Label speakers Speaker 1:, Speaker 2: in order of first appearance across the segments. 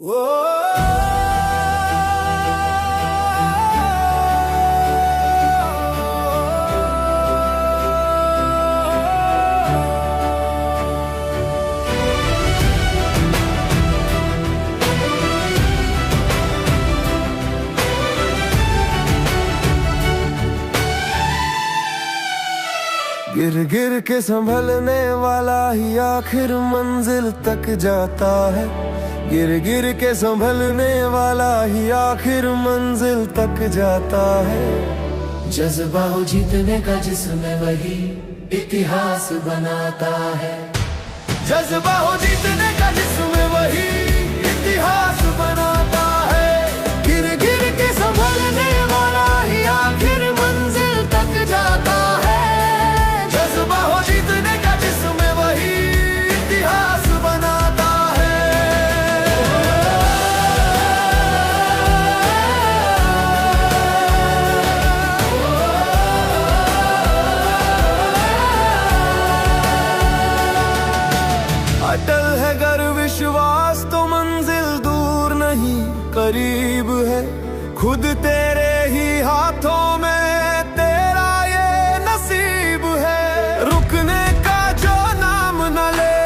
Speaker 1: ओ गिर गिर के संभलने वाला ही आखिर मंजिल तक जाता है। गिर गिर के संभलने वाला ही आखिर मंजिल तक जाता है।
Speaker 2: जज्बा हो जीतने का जिसमें वही इतिहास बनाता है।
Speaker 1: जज्बा हो जीतने का जिसमें वही इतिहास बनाता है। गिर गिर के संभलने वाला ही आखिर मंजिल तक जाता है। जज्बा हो जीतने का जिसमें वही इतिहास बनाता है। अटल है गर विश्वास तो मंजिल दूर नहीं करीब है। खुद तेरे ही हाथों में तेरा ये नसीब है। रुकने का जो नाम न ले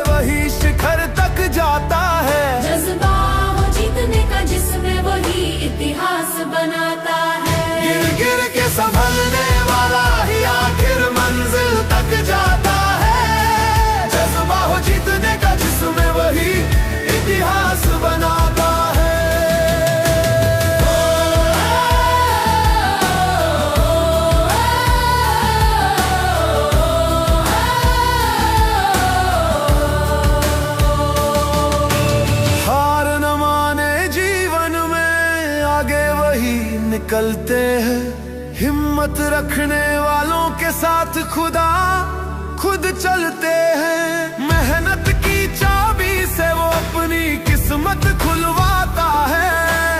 Speaker 1: वही शिखर तक जाता है।
Speaker 2: जज्बा हो जीतने का जिसमें वही इतिहास बनाता है।
Speaker 1: गिर गिर के संभलने वाला ही आखिर मंजिल तक जाता है। जज्बा हो जीतने का जिसमें वही इतिहास बनाता है। हार न माने जीवन में आगे वही निकलते हैं। हिम्मत रखने वालों के साथ खुदा खुद चलते हैं। मेहनत की चाबी से वो अपनी किस्मत खुलवाता है।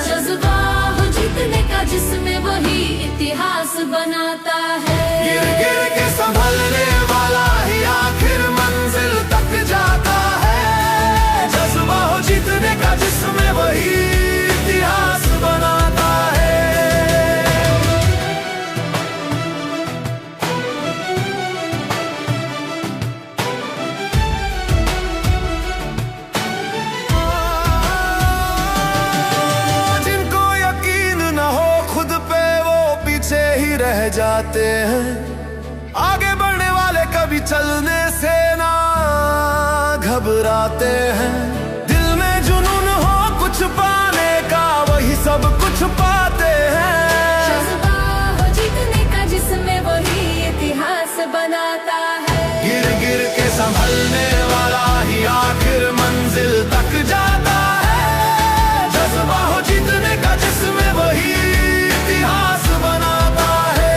Speaker 2: जज्बा हो जीतने का जिसमें वही इतिहास बनाता है।
Speaker 1: गिर गिर के संभलने वाला ही आखिर मंजिल तक जाता है। जज्बा हो जीतने का जिसमें वही इतिहास बनाता है। जिनको यकीन न हो खुद पे वो पीछे ही रह जाते हैं। आगे बढ़ने वाले कभी चलने से ना घबराते हैं। दिल में जुनून हो कुछ पाने का वही सब कुछ पाते हैं।
Speaker 2: जज्बा हो जीतने का जिसमें वही इतिहास बनाता है।
Speaker 1: गिर गिर के संभलने वाला ही आखिर मंजिल तक जाता है। जज्बा हो जीतने का जिसमें वही इतिहास बनाता है।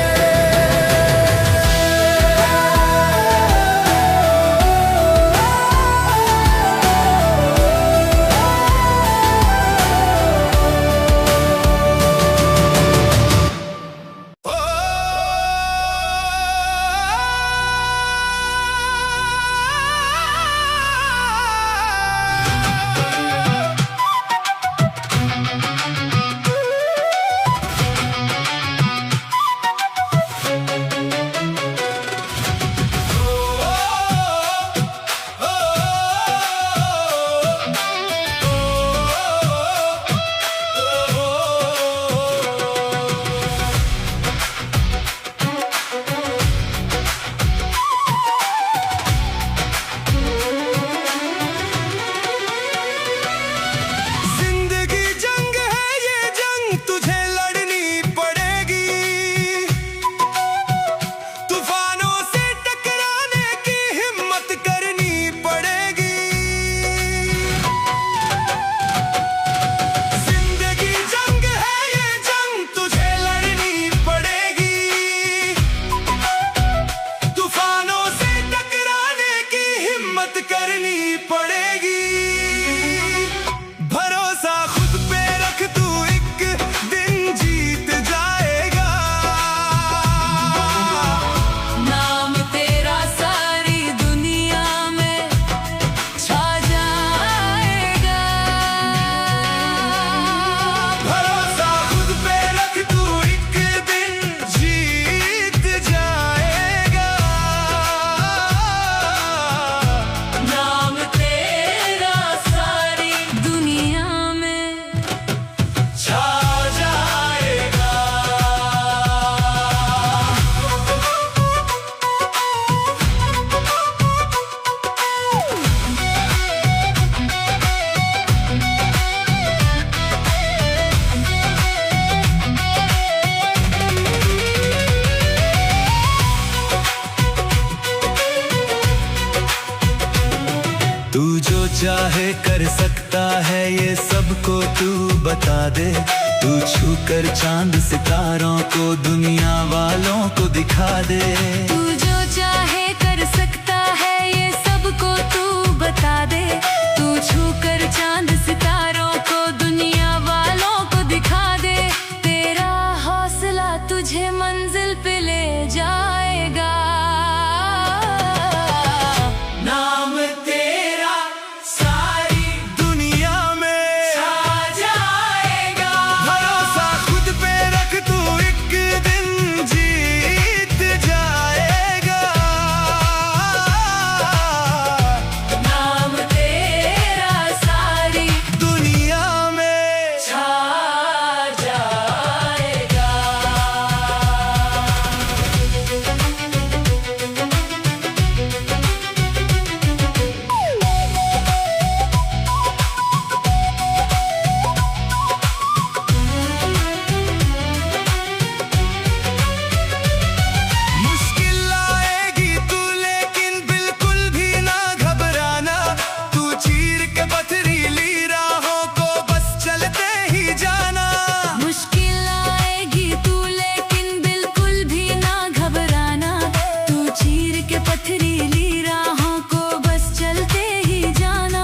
Speaker 1: चाहे कर सकता है ये सबको तू बता दे। तू छू कर चांद सितारों को दुनिया वालों को दिखा दे।
Speaker 2: तू जो चाहे कर सकता है ये सबको तू बता दे। तू छू कर चांद सितारों को दुनिया वालों को दिखा दे। तेरा हौसला तुझे मंजिल पे ले जाएगा।
Speaker 1: नाम तेरा सारी दुनिया में छा जाएगा। भरोसा खुद पे रख तू एक दिन जीत जाएगा।
Speaker 2: नाम तेरा सारी
Speaker 1: दुनिया में
Speaker 2: छा जाएगा।
Speaker 1: मुश्किल आएगी तू लेकिन बिल्कुल भी ना घबराना। तू चीर के पथरीली राहों को बस चलते ही जाना।
Speaker 2: मुश्किल आएगी तू लेकिन बिल्कुल भी ना घबराना। तू चीर के पथरीली राहों को बस चलते ही जाना।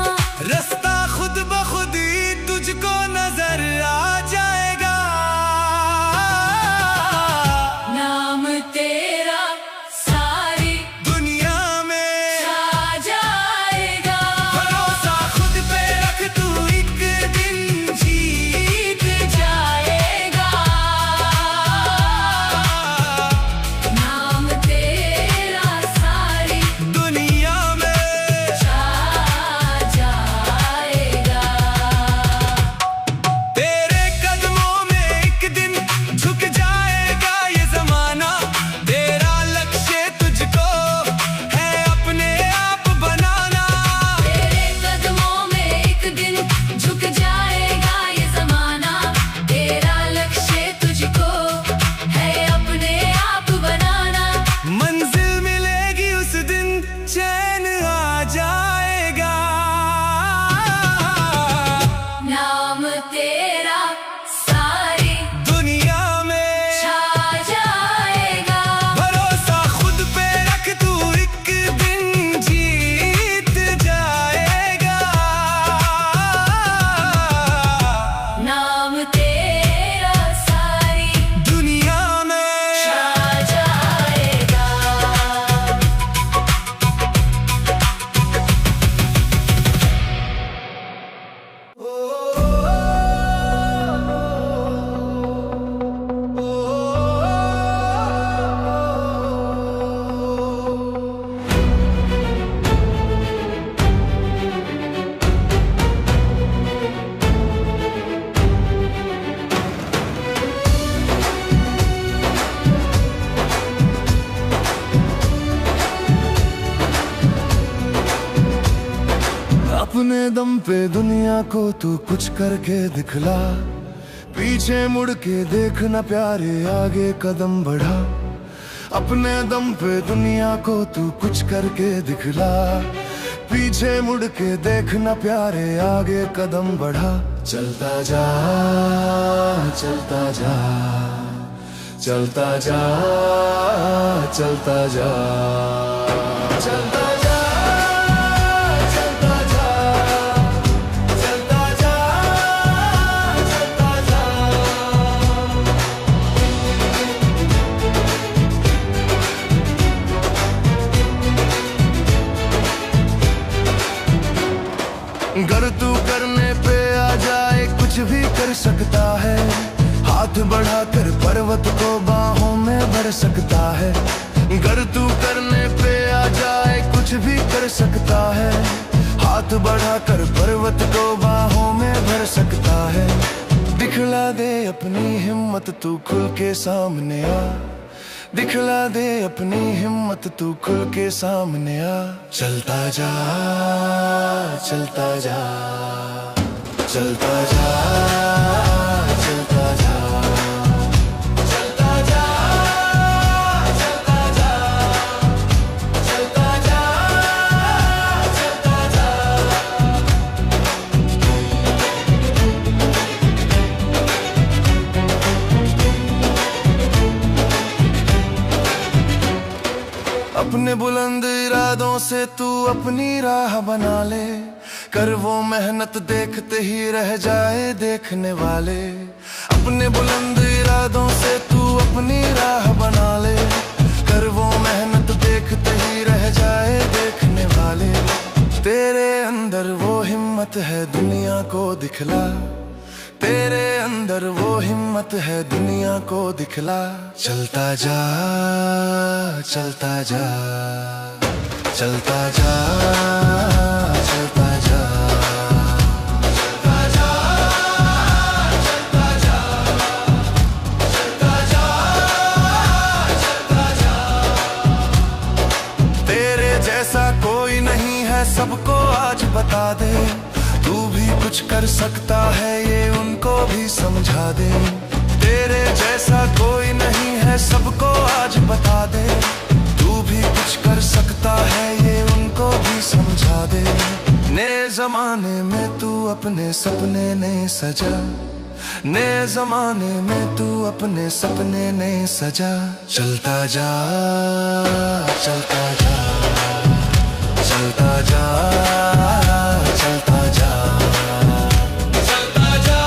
Speaker 1: रास्ता खुद ब खुद ही तुझको नजर आ जाएगा।
Speaker 2: नाम तेरा सारी
Speaker 1: दुनिया में
Speaker 2: छा जाएगा।
Speaker 1: भरोसा खुद पे रख तू एक दिन जीत
Speaker 2: जाएगा। नाम तेरा सारी
Speaker 1: दुनिया में
Speaker 2: छा जाएगा।
Speaker 1: तेरे कदमों में एक दिन झुक जाएगा ये जमाना। तेरा लक्ष्य तुझको है अपने आप बनाना।
Speaker 2: तेरे कदमों में एक दिन झुक जाएगा ये जमाना। तेरा लक्ष्य तुझको है अपने आप बनाना।
Speaker 1: मंजिल मिलेगी उस दिन चैन आ जाएगा।
Speaker 2: नाम तेरा सारी
Speaker 1: दुनिया में
Speaker 2: छा जाएगा।
Speaker 1: भरोसा खुद पे रख तू एक दिन जीत जाएगा।
Speaker 2: नाम तेरा सारी
Speaker 1: दुनिया में
Speaker 2: छा जाएगा।
Speaker 1: अपने दम पे दुनिया को तू कुछ करके दिखला। पीछे मुड़ के देखना प्यारे आगे कदम बढ़ा। अपने दम पे दुनिया को तू कुछ करके दिखला। पीछे मुड़ के देखना प्यारे आगे कदम बढ़ा। चलता जा चलता जा चलता जा चलता जा चलता जा चलता जा चलता जा चलता जा। गर तू करने पे आ जाए कुछ भी कर सकता है। हाथ बढ़ाकर पर्वत को बाहों में भर सकता है। गर तू करने पे आ जाए कुछ भी कर सकता है। हाथ बढ़ाकर पर्वत को बाहों में भर सकता है। दिखला दे अपनी हिम्मत तू खुल के सामने आ। दिखला दे अपनी हिम्मत तू खुल के सामने आ। चलता जा चलता जा चलता जा चलता जा चलता जा चलता जा चलता जा चलता जा। अपने बुलंद इरादों से तू अपनी राह बना ले, कर वो मेहनत देखते ही रह जाए देखने वाले। अपने बुलंद इरादों से तू अपनी राह बना ले, कर वो मेहनत देखते ही रह जाए देखने वाले। तेरे अंदर वो हिम्मत है दुनिया को दिखला, तेरे अंदर वो हिम्मत है दुनिया को दिखला। चलता जा चलता जा चलता जा चलता जा चलता जा चलता जा चलता जा चलता जा। तेरे जैसा कोई नहीं है सबको आज बता दे, तू भी कुछ कर सकता है ये उनको भी समझा दे। तेरे जैसा कोई नहीं है सबको आज बता दे, तू भी कुछ कर सकता है ये उनको भी समझा दे। नए जमाने में तू अपने सपने नहीं सजा, नए जमाने में तू अपने सपने नहीं सजा। चलता जा चलता जा चलता जा चलता जा चलता जा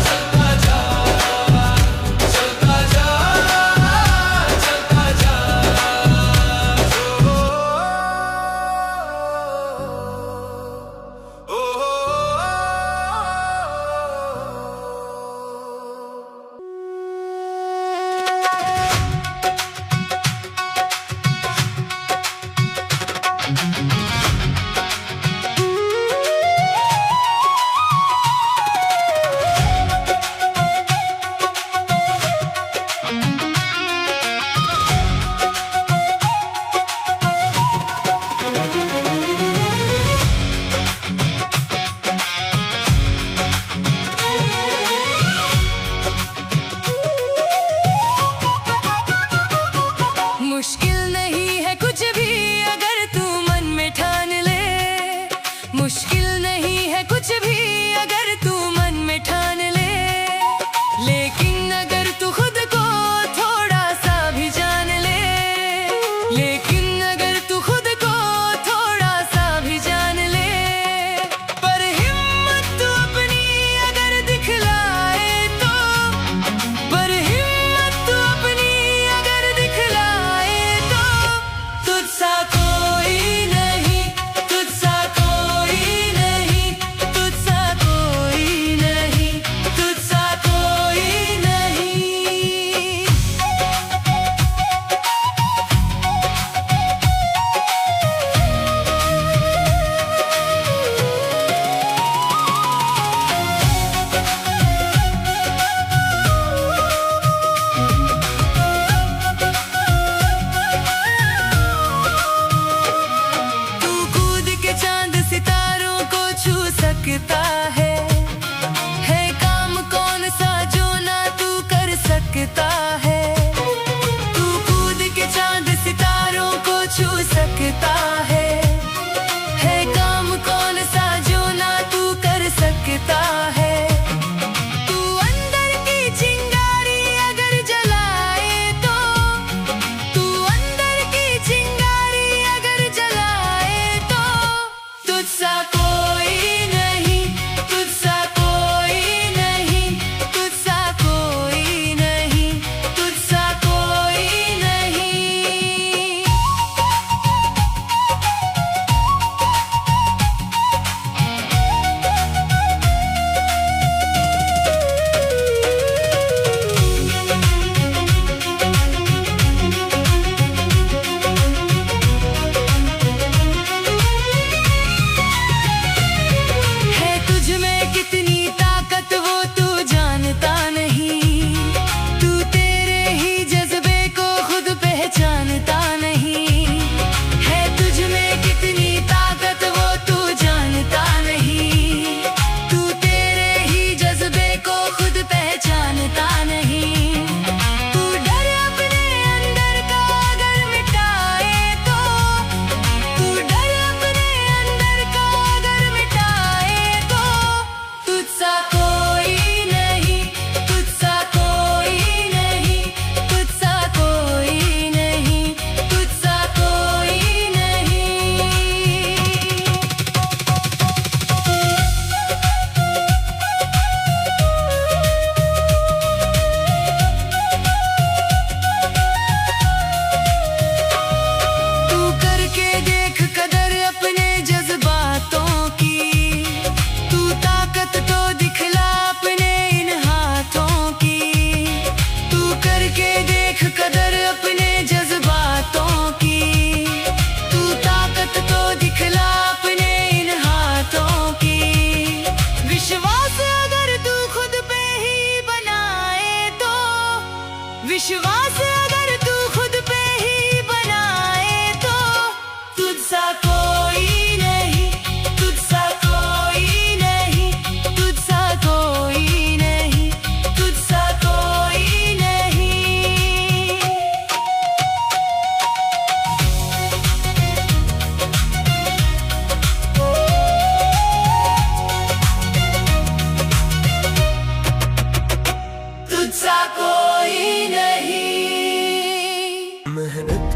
Speaker 1: चलता जा चलता जा चलता जा। ओ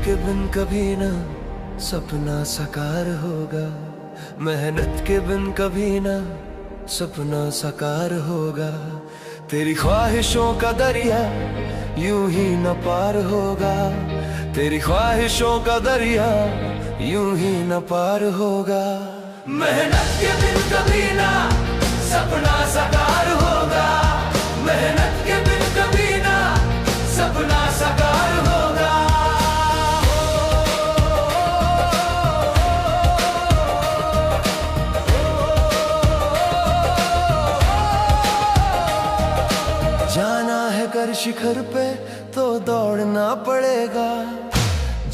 Speaker 1: के बिन कभी ना सपना साकार होगा, मेहनत के बिन कभी ना सपना साकार होगा। तेरी ख्वाहिशों का दरिया यूं ही न पार होगा, तेरी ख्वाहिशों का दरिया यूं ही न पार होगा। मेहनत के बिन कभी ना सपना साकार होगा, मेहनत के बिन कभी ना सपना साकार होगा। जाना है अगर शिखर पे तो दौड़ना पड़ेगा,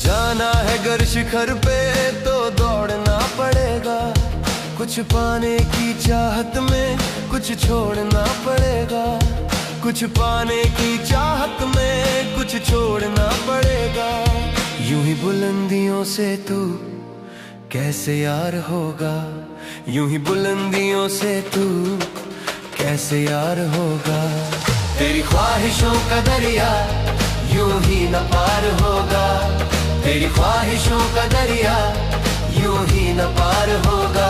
Speaker 1: जाना है अगर शिखर पे तो दौड़ना पड़ेगा। कुछ पाने की चाहत में कुछ छोड़ना पड़ेगा, कुछ पाने की चाहत में कुछ छोड़ना पड़ेगा। यूं ही बुलंदियों से तू कैसे यार होगा, यूं ही बुलंदियों से तू कैसे यार होगा। तेरी ख्वाहिशों का दरिया यूं ही न पार होगा, तेरी ख्वाहिशों का दरिया यूं ही न पार होगा।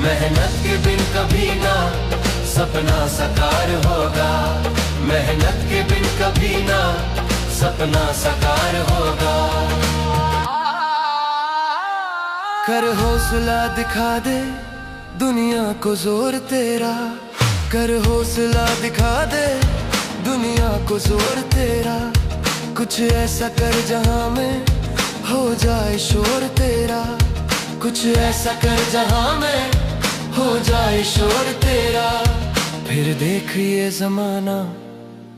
Speaker 1: मेहनत के बिन कभी ना सपना साकार होगा, मेहनत के बिन कभी ना सपना साकार होगा। कर हौसला दिखा दे दुनिया को जोर तेरा, कर हौसला दिखा दे दुनिया को जोर तेरा। कुछ ऐसा कर जहां में हो जाए शोर तेरा, कुछ ऐसा कर जहां में हो जाए शोर तेरा। फिर देख ये जमाना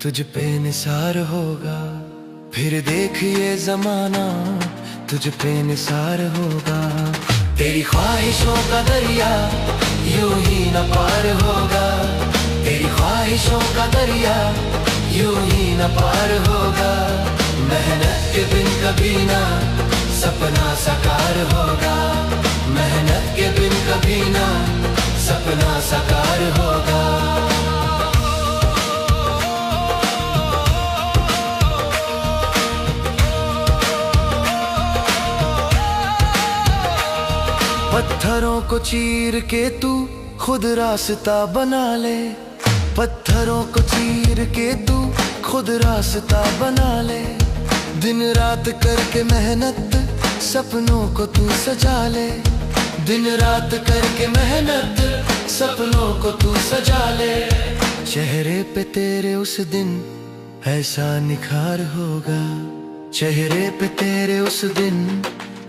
Speaker 1: तुझ पे निसार होगा, फिर देख ये जमाना तुझ पे निसार होगा। तेरी ख्वाहिशों का दरिया यूं ही न पार होगा, तेरी ख्वाहिशों का दरिया यूं ही न पार होगा। मेहनत के बिन कभी ना सपना साकार होगा, मेहनत के बिन कभी ना सपना साकार होगा। पत्थरों को चीर के तू खुद रास्ता बना ले, पत्थरों को चीर के तू खुद रास्ता बना ले। दिन रात करके मेहनत सपनों को तू सजा ले, दिन रात करके मेहनत सपनों को तू सजा ले। चेहरे पे तेरे उस दिन ऐसा निखार होगा, चेहरे पे तेरे उस दिन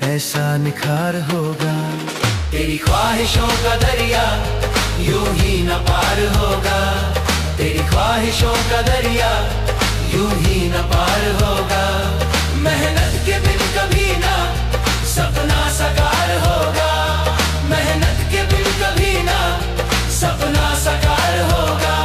Speaker 1: ऐसा निखार होगा। तेरी ख्वाहिशों का दरिया यूं ही न पार होगा, तेरी ख्वाहिशों का दरिया यूं ही न पार होगा। मेहनत के बिन कभी ना सपना साकार होगा, मेहनत के बिन कभी ना सपना साकार होगा।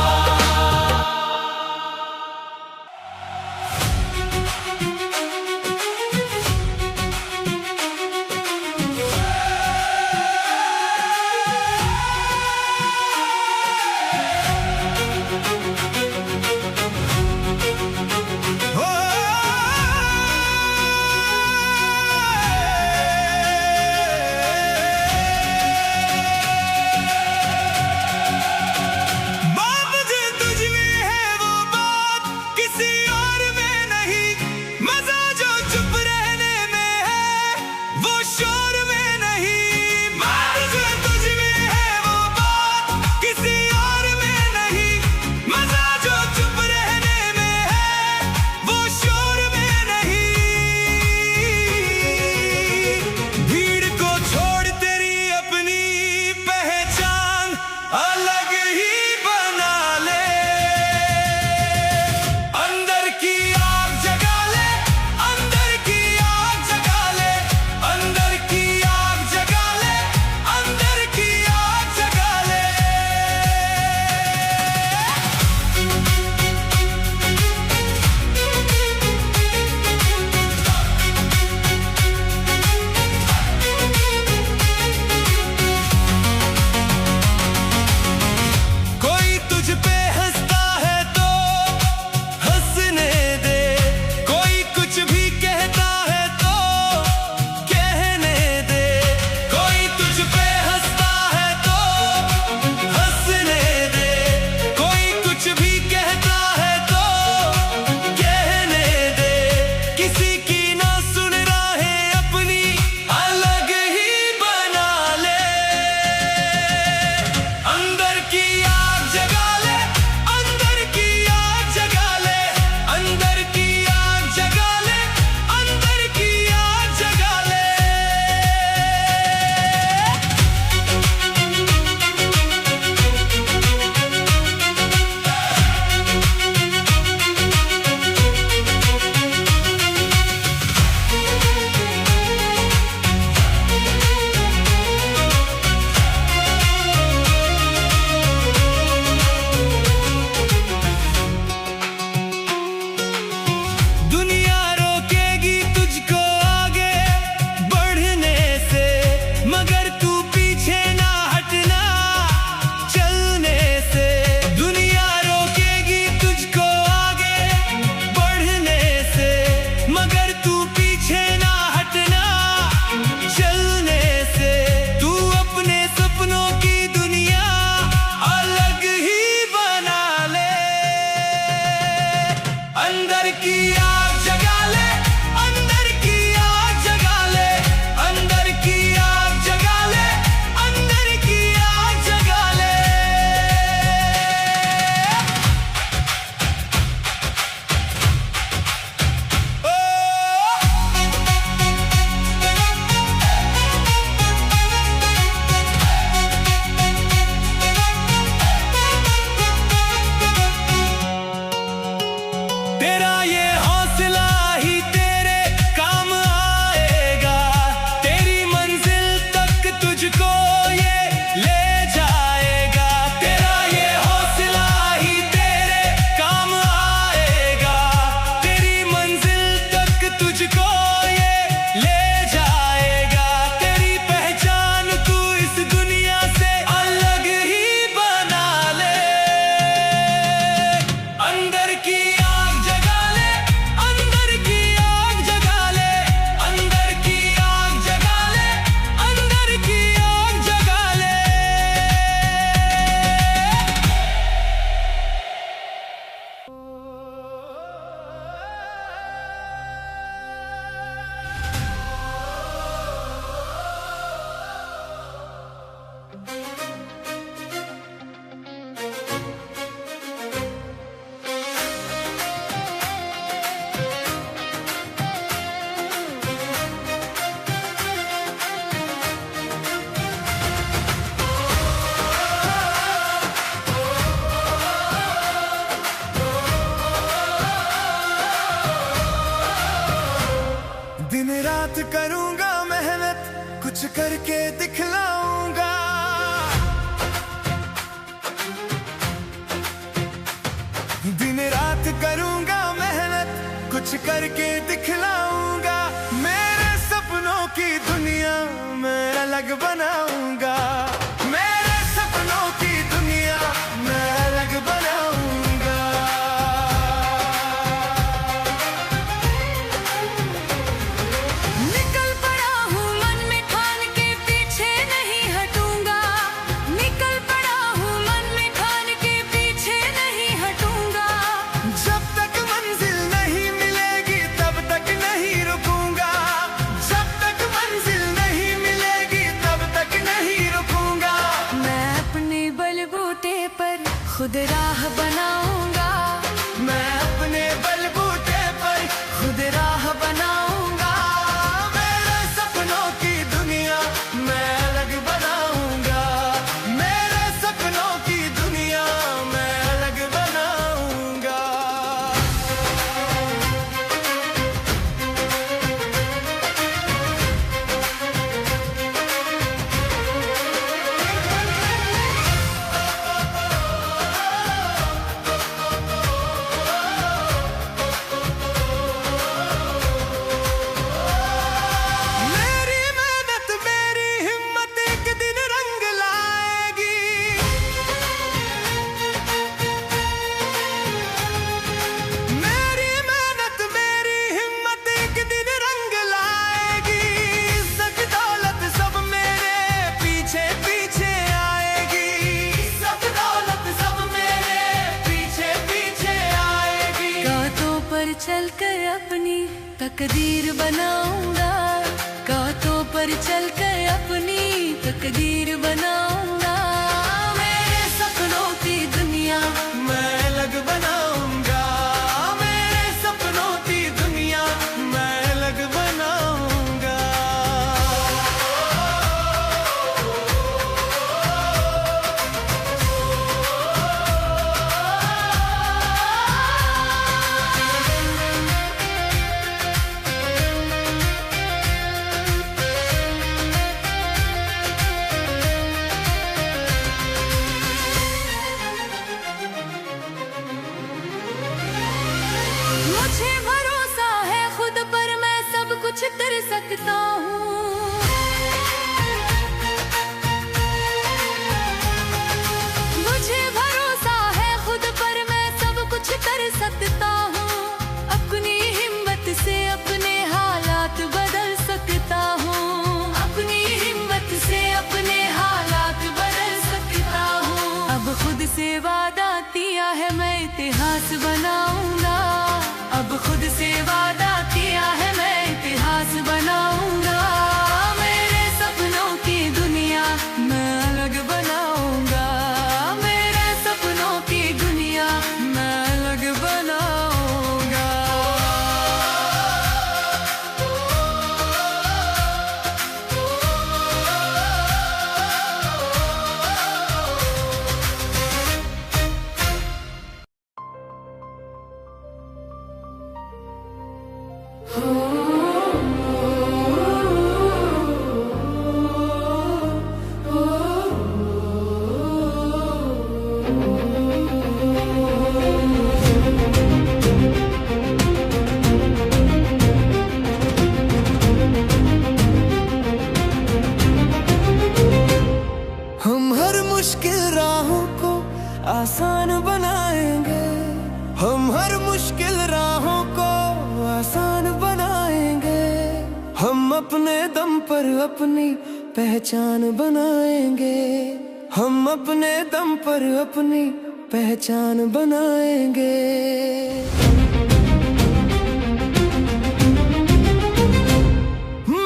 Speaker 1: करूंगा मेहनत, कुछ करके दिखलाऊंगा। दिन रात करूंगा मेहनत, कुछ करके दिखलाऊंगा। मेरे सपनों की दुनिया मैं अलग बनाऊंगा। मेरे सपनों की दुनिया मैं अलग बनाऊंगा।
Speaker 2: निकल पड़ा हूँ मन में ठान के, पीछे नहीं हटूंगा। निकल पड़ा हूँ मन में ठान के, पीछे नहीं हटूंगा।
Speaker 1: जब तक मंजिल नहीं मिलेगी तब तक नहीं रुकूंगा। जब तक मंजिल नहीं मिलेगी तब तक नहीं रुकूंगा।
Speaker 2: मैं अपने बलबूते पर खुद राह बनाऊंगा।
Speaker 1: मैं अपने बलबूते पर खुद राह बनाऊंगा। मेरे सपनों की दुनिया मैं अलग बनाऊंगा। मेरे सपनों की दुनिया मैं अलग बनाऊंगा। मेरी मेहनत मेरी हिम्मत एक दिन रंग लाएगी। मेरी मेहनत मेरी हिम्मत एक दिन रंग लाएगी। इज्जत दौलत सब मेरे पीछे पीछे आएगी। इज्जत दौलत सब मेरे पीछे पीछे आएगी।
Speaker 2: गातों पर चलकर अपनी तकदीर बनाऊंगा। गातों पर चलकर अपनी तकदीर बनाऊंगा।
Speaker 1: मेरे सपनों की दुनिया मैं अलग बनाऊंगा। मेरे सपनों की दुनिया मैं अलग बनाऊंगा।
Speaker 2: मुझे भरोसा है खुद पर, मैं सब कुछ कर सकता हूँ। मुझे भरोसा है खुद पर, मैं सब कुछ कर सकता हूँ। अपनी हिम्मत से अपने हालात बदल सकता हूँ। अपनी हिम्मत से अपने हालात बदल सकता हूँ। अब खुद से वादा किया है मैं इतिहास बनाऊंगा। अब खुद से वादा किया है मैं इतिहास बनाऊंगा। मेरे सपनों की दुनिया मैं अलग बनाऊंगा। मेरे सपनों की दुनिया मैं अलग बनाऊंगा।
Speaker 1: हम हर मुश्किल राहों को आसान बनाएंगे। हम हर मुश्किल राहों को आसान बनाएंगे। हम अपने दम पर अपनी पहचान बनाएंगे। हम अपने दम पर अपनी पहचान बनाएंगे।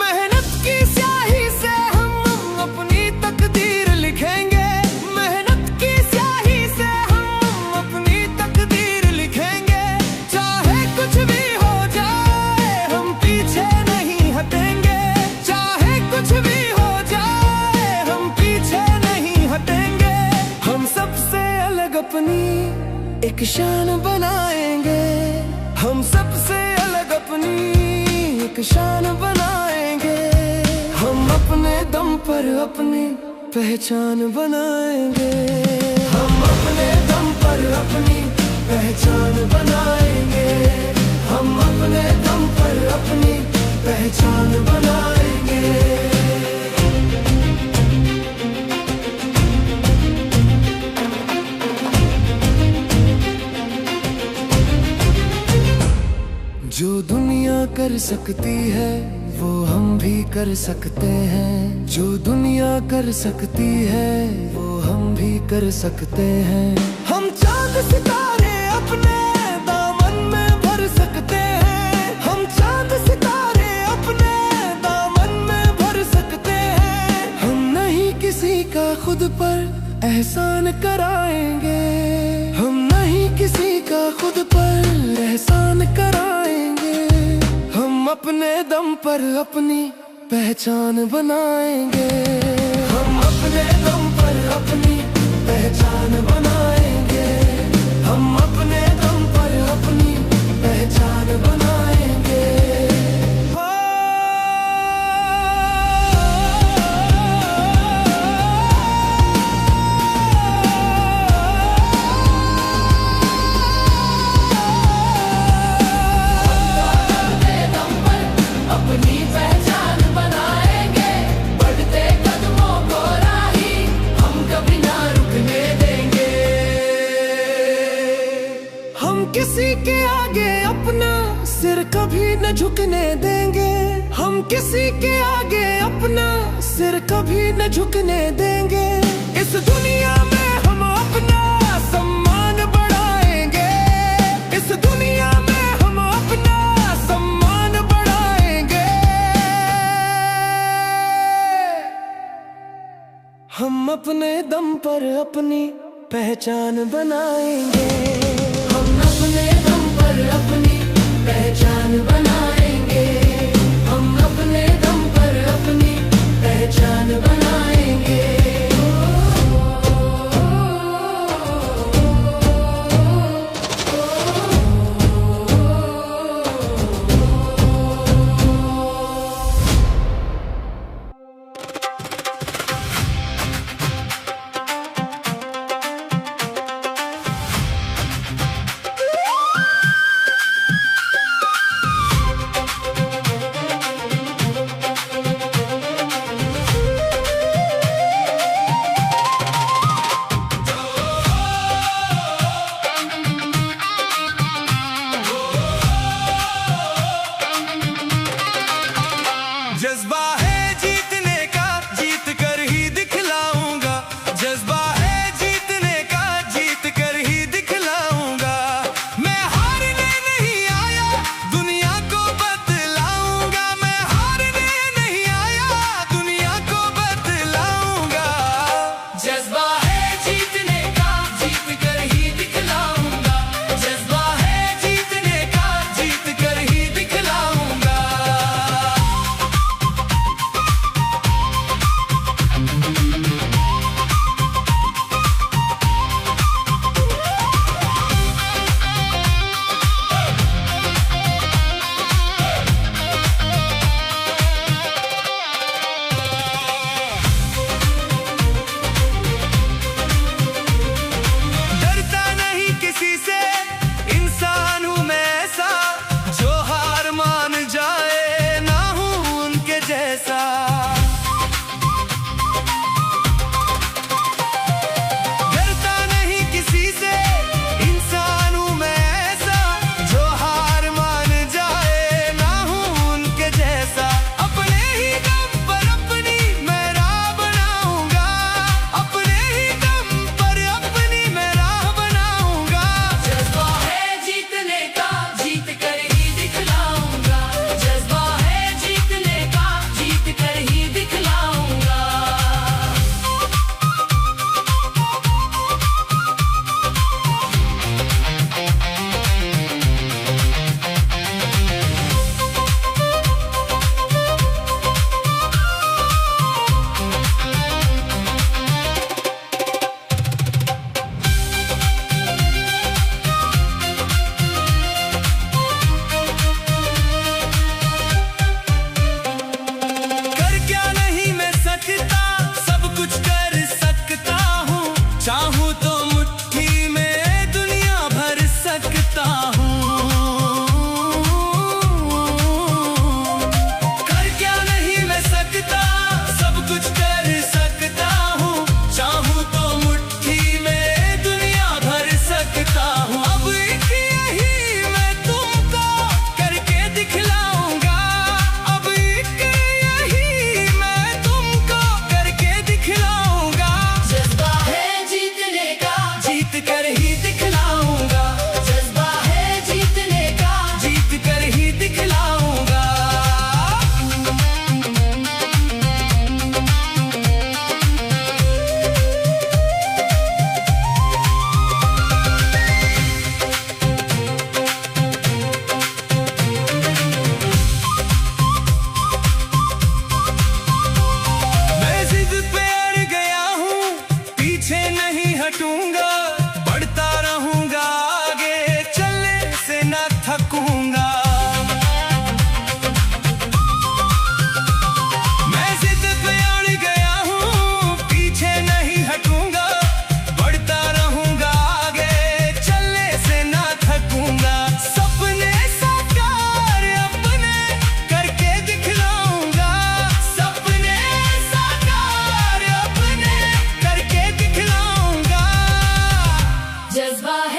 Speaker 1: मेहनत की स्याही से हम अपनी तकदीर लिखेंगे। मेहनत की स्याही से हम अपनी तकदीर लिखेंगे। चाहे कुछ भी हो जाए हम पीछे नहीं हटेंगे। चाहे कुछ भी हो जाए हम पीछे नहीं हटेंगे। हम सबसे अलग अपनी एक शान बनाएंगे। हम सबसे अलग अपनी तक शान बनाएंगे। हम अपने दम पर अपनी पहचान बनाएंगे। हम अपने दम पर अपनी पहचान बनाएंगे। हम अपने दम पर अपनी पहचान बनाएंगे। जो दुनिया कर सकती है वो हम भी कर सकते हैं। जो दुनिया कर सकती है वो हम भी कर सकते हैं। हम चांद सितारे अपने दामन में भर सकते हैं। हम चांद सितारे अपने दामन में भर सकते हैं। हम नहीं किसी का खुद पर एहसान कराएंगे। हम नहीं किसी का खुद पर एहसान कराएंगे। हम अपने दम पर अपनी पहचान बनाएंगे। हम अपने दम पर अपनी पहचान बनाएंगे। हम अपने दम पर अपनी पहचान बनाएंगे। अपनी पहचान बनाएंगे। बढ़ते कदमों को राही हम कभी ना रुकने देंगे। हम किसी के आगे अपना सिर कभी न झुकने देंगे। हम किसी के आगे अपना सिर कभी न झुकने देंगे। इस दुनिया में हम अपना सम्मान बढ़ाएंगे। इस दुनिया में हम अपना सम्मान बढ़ाएंगे। हम अपने दम पर अपनी पहचान बनाएंगे। हम अपने दम पर अपनी पहचान बनाएंगे। हम अपने दम पर अपनी पहचान बनाएंगे।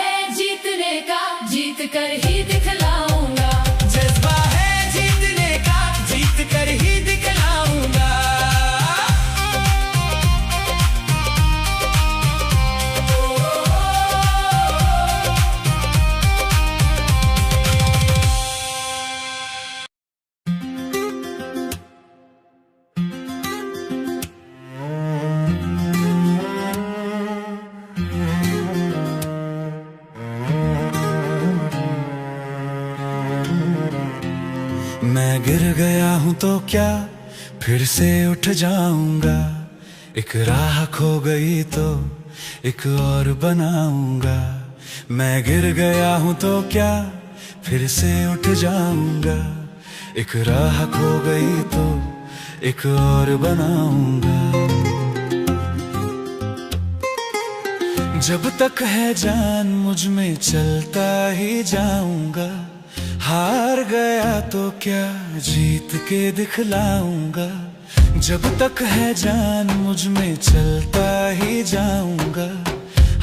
Speaker 2: है जीतने का, जीत कर ही दिखलाऊंगा।
Speaker 1: जज्बा है जीतने का, जीत कर ही दिखलाऊंगा। मैं गिर गया हूं तो क्या फिर से उठ जाऊंगा। एक राह खो गई तो एक और बनाऊंगा। मैं गिर गया हूं तो क्या फिर से उठ जाऊंगा। एक राह खो गई तो एक और बनाऊंगा। जब तक है जान मुझ में चलता ही जाऊंगा। हार गया तो क्या जीत के दिखलाऊंगा। जब तक है जान मुझ में चलता ही जाऊंगा।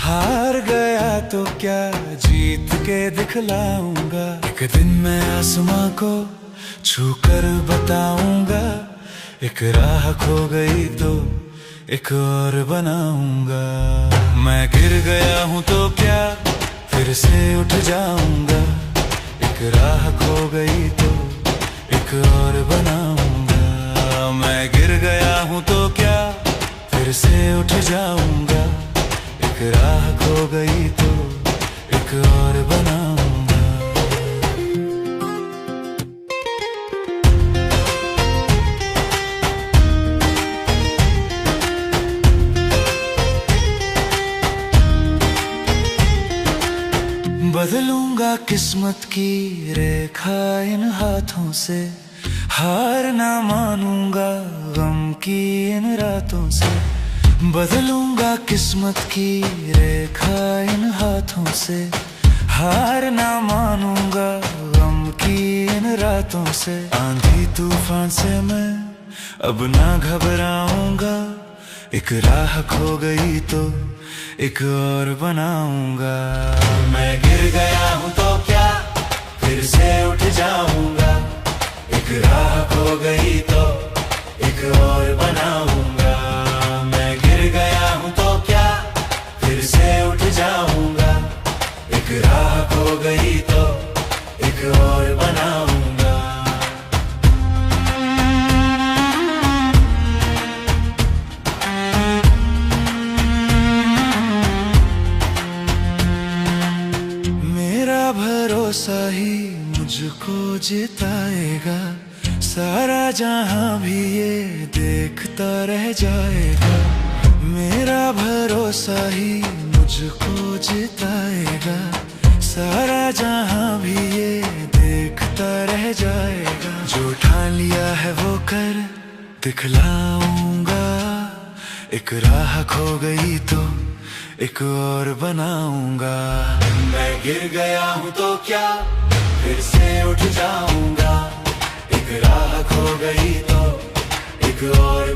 Speaker 1: हार गया तो क्या जीत के दिखलाऊंगा। एक दिन मैं आसमां को छू कर बताऊंगा। एक राह खो गई तो एक और बनाऊंगा। मैं गिर गया हूं तो क्या फिर से उठ जाऊंगा। एक राह खो गई तो एक और बनाऊंगा। मैं गिर गया हूं तो क्या फिर से उठ जाऊंगा। एक राह खो गई तो एक और बनाऊंगा। बदलूंगा किस्मत की रेखा इन हाथों से। हार ना मानूंगा गम की इन रातों से। बदलूंगा किस्मत की रेखा इन हाथों से। हार ना मानूंगा गम की इन रातों से। आंधी तूफान से मैं अब ना घबराऊंगा। एक राह खो गई तो एक और बनाऊंगा। मैं गिर गया हूं तो क्या फिर से उठ जाऊंगा। एक राह खो गई तो एक और बनाऊंगा। मैं गिर गया हूं तो क्या फिर से उठ जाऊंगा। एक राह खो गई तो एक और बनाऊंगा। भरोसा ही मुझको जिताएगा। सारा जहां भी ये देखता रह जाएगा। मेरा भरोसा ही मुझको जिताएगा। सारा जहां भी ये देखता रह जाएगा। जो ठान लिया है वो कर दिखलाऊंगा। एक राह खो गई तो एक और बनाऊंगा। मैं गिर गया हूं तो क्या फिर से उठ जाऊंगा। एक राह खो गई तो एक और